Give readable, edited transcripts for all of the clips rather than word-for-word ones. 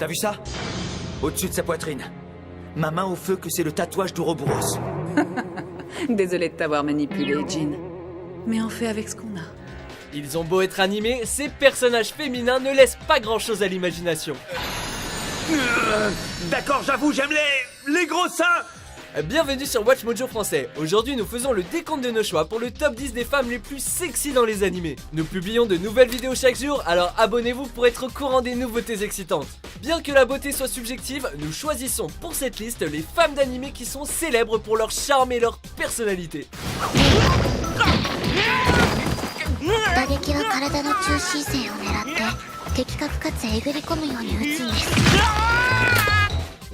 T'as vu ça? Au-dessus de sa poitrine. Ma main au feu que c'est le tatouage d'Ouroboros. Désolé de t'avoir manipulé, Jin. Mais on fait avec ce qu'on a. Ils ont beau être animés, ces personnages féminins ne laissent pas grand-chose à l'imagination. D'accord, j'avoue, j'aime les gros seins. Bienvenue sur Watch Mojo français. Aujourd'hui nous faisons le décompte de nos choix pour le top 10 des femmes les plus sexy dans les animés. Nous publions de nouvelles vidéos chaque jour, alors abonnez-vous pour être au courant des nouveautés excitantes. Bien que la beauté soit subjective, nous choisissons pour cette liste les femmes d'animés qui sont célèbres pour leur charme et leur personnalité. 打撃は体の中心線を狙って的確かつえぐり込むように打つんです。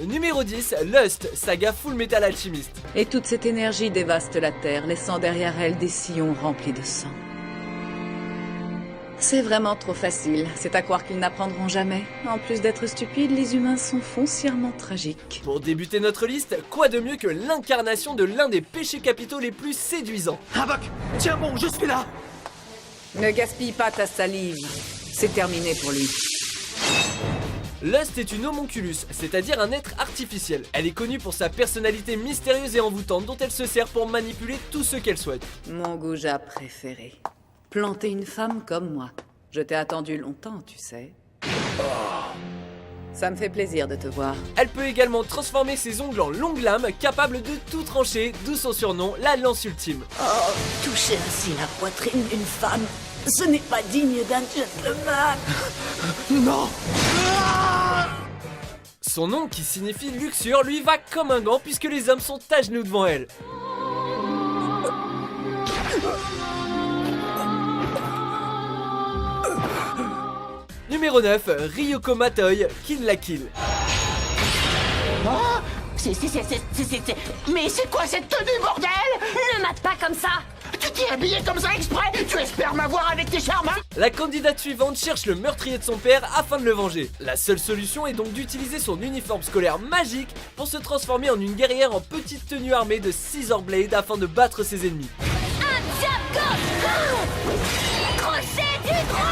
Numéro 10, Lust, saga Full Metal Alchemist. Et toute cette énergie dévaste la Terre, laissant derrière elle des sillons remplis de sang. C'est vraiment trop facile, c'est à croire qu'ils n'apprendront jamais. En plus d'être stupides, les humains sont foncièrement tragiques. Pour débuter notre liste, quoi de mieux que l'incarnation de l'un des péchés capitaux les plus séduisants. Havok, tiens bon, je suis là. Ne gaspille pas ta salive, c'est terminé pour lui. Lust est une homunculus, c'est-à-dire un être artificiel. Elle est connue pour sa personnalité mystérieuse et envoûtante dont elle se sert pour manipuler tout ce qu'elle souhaite. Mon goujat préféré. Planter une femme comme moi. Je t'ai attendu longtemps, tu sais. Ça me fait plaisir de te voir. Elle peut également transformer ses ongles en longues lames, capables de tout trancher, d'où son surnom, la lance ultime. Oh, toucher ainsi la poitrine d'une femme, ce n'est pas digne d'un gentleman. Non. Son nom, qui signifie luxure, lui va comme un gant puisque les hommes sont à genoux devant elle. Numéro 9, Ryuko Matoi, Kill la Kill. Oh, mais c'est quoi cette tenue, bordel? Ne mate pas comme ça! Tu t'es habillé comme ça exprès? Tu espères m'avoir avec tes charmes, hein? La candidate suivante cherche le meurtrier de son père afin de le venger. La seule solution est donc d'utiliser son uniforme scolaire magique pour se transformer en une guerrière en petite tenue armée de Scissor Blade afin de battre ses ennemis. Un jab gauche! Crochet du droit!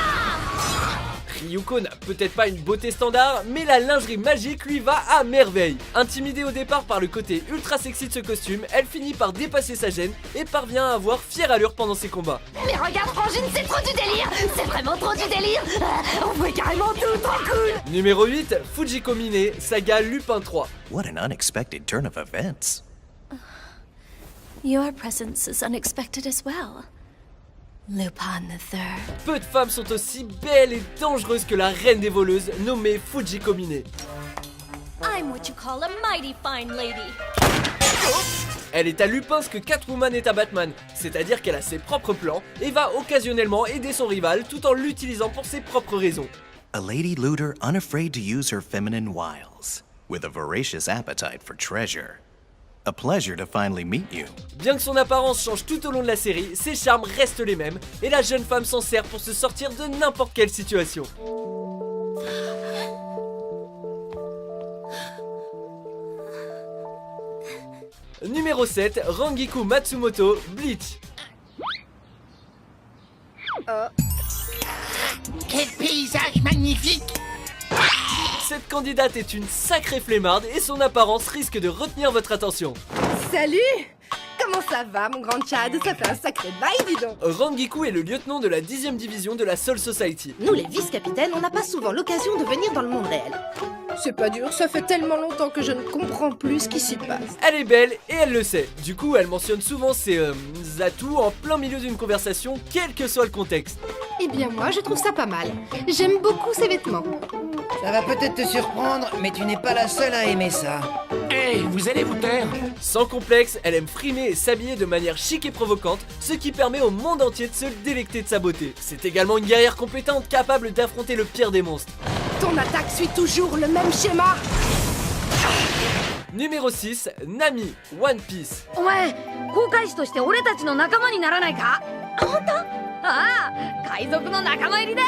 Ryuko n'a peut-être pas une beauté standard, mais la lingerie magique lui va à merveille. Intimidée au départ par le côté ultra sexy de ce costume, elle finit par dépasser sa gêne et parvient à avoir fière allure pendant ses combats. Mais regarde Frangine, c'est trop du délire! C'est vraiment trop du délire! On voit carrément tout, trop cool! Numéro 8, Fujiko Mine, saga Lupin 3. What an unexpected turn of events. Your presence is unexpected as well. Lupin III. Peu de femmes sont aussi belles et dangereuses que la reine des voleuses nommée Fujiko Mine. I'm what you call a mighty fine lady. Elle est à Lupin ce que Catwoman est à Batman, c'est-à-dire qu'elle a ses propres plans et va occasionnellement aider son rival tout en l'utilisant pour ses propres raisons. A lady looter unafraid to use her feminine wiles, with a voracious appetite for treasure. A pleasure to finally meet you. Bien que son apparence change tout au long de la série, ses charmes restent les mêmes et la jeune femme s'en sert pour se sortir de n'importe quelle situation. Numéro 7, Rangiku Matsumoto, Bleach. Quel paysage magnifique! Cette candidate est une sacrée flemmarde et son apparence risque de retenir votre attention. Salut! Comment ça va, mon grand Chad? Ça fait un sacré bail, dis donc! Rangiku est le lieutenant de la 10e division de la Soul Society. Nous, les vice-capitaines, on n'a pas souvent l'occasion de venir dans le monde réel. C'est pas dur, ça fait tellement longtemps que je ne comprends plus ce qui s'y passe. Elle est belle et elle le sait. Du coup, elle mentionne souvent ses atouts en plein milieu d'une conversation, quel que soit le contexte. Eh bien, moi, je trouve ça pas mal. J'aime beaucoup ses vêtements. Ça va peut-être te surprendre, mais tu n'es pas la seule à aimer ça. Hey, vous allez vous taire? Sans complexe, elle aime frimer et s'habiller de manière chic et provocante, ce qui permet au monde entier de se délecter de sa beauté. C'est également une guerrière compétente capable d'affronter le pire des monstres. Ton attaque suit toujours le même schéma. Numéro 6, Nami, One Piece. お前、航海士として俺たちの仲間にならないか？本当？ああ、海賊の仲間入りだ！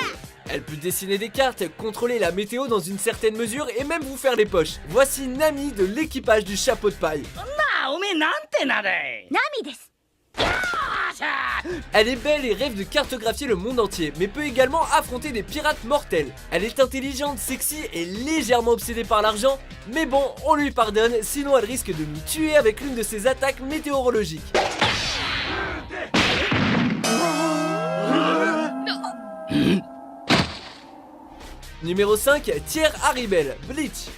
Elle peut dessiner des cartes, contrôler la météo dans une certaine mesure et même vous faire les poches. Voici Nami de l'équipage du chapeau de paille. なあ、おめえなんて名だい？ナミです。よーし Elle est belle et rêve de cartographier le monde entier, mais peut également affronter des pirates mortels. Elle est intelligente, sexy et légèrement obsédée par l'argent, mais bon, on lui pardonne, sinon elle risque de nous tuer avec l'une de ses attaques météorologiques. Numéro 5, Tier Haribel, Bleach.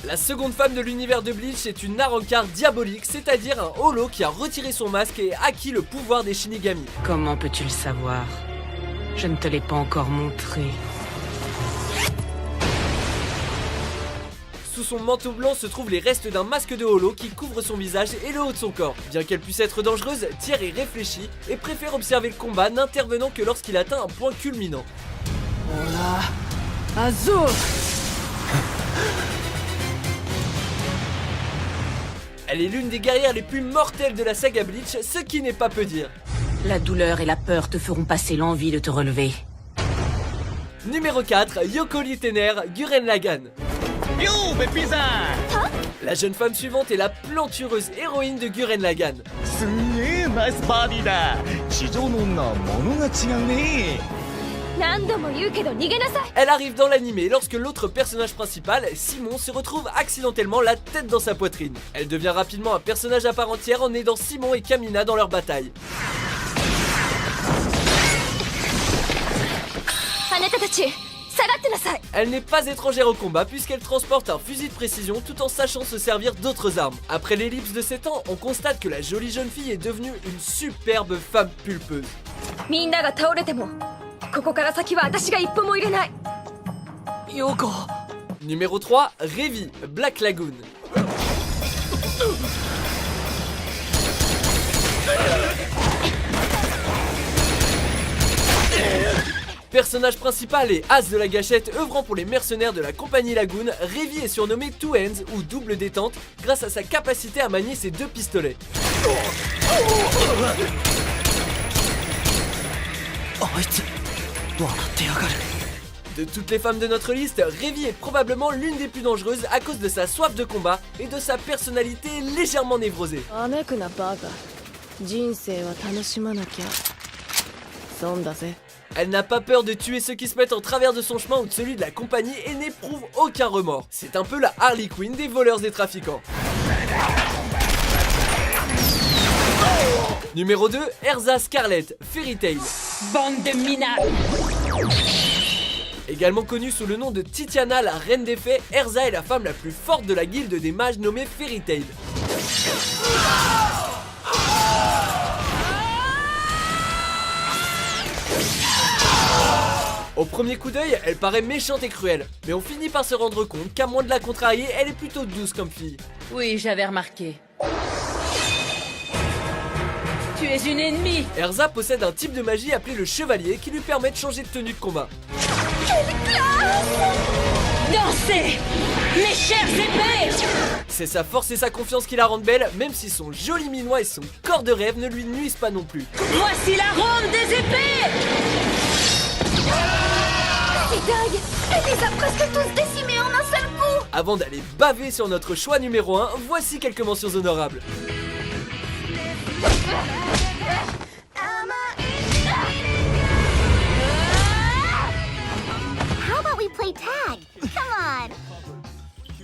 La seconde femme de l'univers de Bleach est une Arrancar diabolique, c'est-à-dire un holo qui a retiré son masque et acquis le pouvoir des Shinigami. Comment peux-tu le savoir? Je ne te l'ai pas encore montré. Sous son manteau blanc se trouvent les restes d'un masque de holo qui couvre son visage et le haut de son corps. Bien qu'elle puisse être dangereuse, Tyr est réfléchi et préfère observer le combat, n'intervenant que lorsqu'il atteint un point culminant. Azul. Elle est l'une des guerrières les plus mortelles de la saga Bleach, ce qui n'est pas peu dire. La douleur et la peur te feront passer l'envie de te relever. Numéro 4, Yoko Litener, Gurren Lagann. La jeune femme suivante est la plantureuse héroïne de Gurren Lagann. Elle arrive dans l'animé lorsque l'autre personnage principal, Simon, se retrouve accidentellement la tête dans sa poitrine. Elle devient rapidement un personnage à part entière en aidant Simon et Kamina dans leur bataille. Elle n'est pas étrangère au combat puisqu'elle transporte un fusil de précision tout en sachant se servir d'autres armes. Après l'ellipse de 7 ans, on constate que la jolie jeune fille est devenue une superbe femme pulpeuse. Numéro 3, Revi, Black Lagoon. Personnage principal et as de la gâchette œuvrant pour les mercenaires de la compagnie Lagoon, Revi est surnommé Two Hands ou double détente grâce à sa capacité à manier ses 2 pistolets. De toutes les femmes de notre liste, Revi est probablement l'une des plus dangereuses à cause de sa soif de combat et de sa personnalité légèrement névrosée. Elle n'a pas peur de tuer ceux qui se mettent en travers de son chemin ou de celui de la compagnie et n'éprouve aucun remords. C'est un peu la Harley Quinn des voleurs et trafiquants. Numéro 2, Erza Scarlet, Fairy Tail. Bande de minables! Également connue sous le nom de Titiana, la reine des fées, Erza est la femme la plus forte de la guilde des mages nommée Fairy Tail. Au premier coup d'œil, elle paraît méchante et cruelle, mais on finit par se rendre compte qu'à moins de la contrarier, elle est plutôt douce comme fille. Oui, j'avais remarqué. Tu es une ennemie! Erza possède un type de magie appelé le chevalier qui lui permet de changer de tenue de combat. Dansez! Mes chères épées! C'est sa force et sa confiance qui la rendent belle, même si son joli minois et son corps de rêve ne lui nuisent pas non plus. Voici l'arôme des épées! C'est dingue! Elle les a presque tous décimés en un seul coup! Avant d'aller baver sur notre choix numéro 1, voici quelques mentions honorables. How about we play tag? Come on.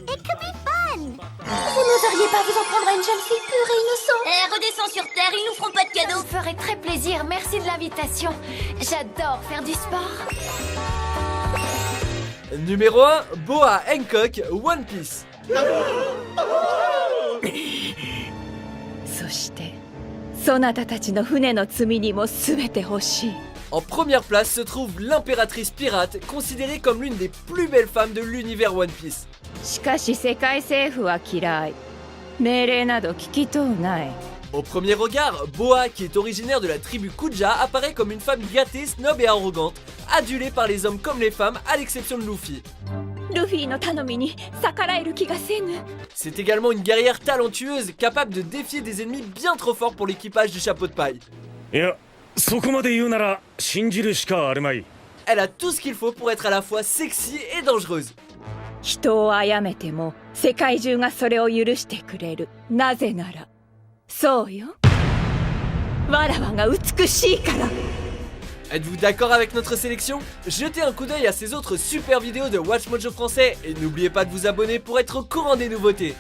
It could be fun. Vous n'oseriez pas vous en prendre à une jeune fille pure et innocente? Redescends sur terre, ils nous feront pas de cadeaux. Ça me ferait très plaisir, merci de l'invitation. J'adore faire du sport. Numéro 1, Boa Hancock, One Piece. En première place se trouve l'impératrice pirate, considérée comme l'une des plus belles femmes de l'univers One Piece. Au premier regard, Boa, qui est originaire de la tribu Kuja, apparaît comme une femme gâtée, snob et arrogante, adulée par les hommes comme les femmes, à l'exception de Luffy. C'est également une guerrière talentueuse, capable de défier des ennemis bien trop forts pour l'équipage du chapeau de paille. Elle a tout ce qu'il faut pour être à la fois sexy et dangereuse. 人を殺めても世界中がそれを許してくれる。なぜならそうよ、わらわが美しいから。 Êtes-vous d'accord avec notre sélection? Jetez un coup d'œil à ces autres super vidéos de Watch Mojo français et n'oubliez pas de vous abonner pour être au courant des nouveautés.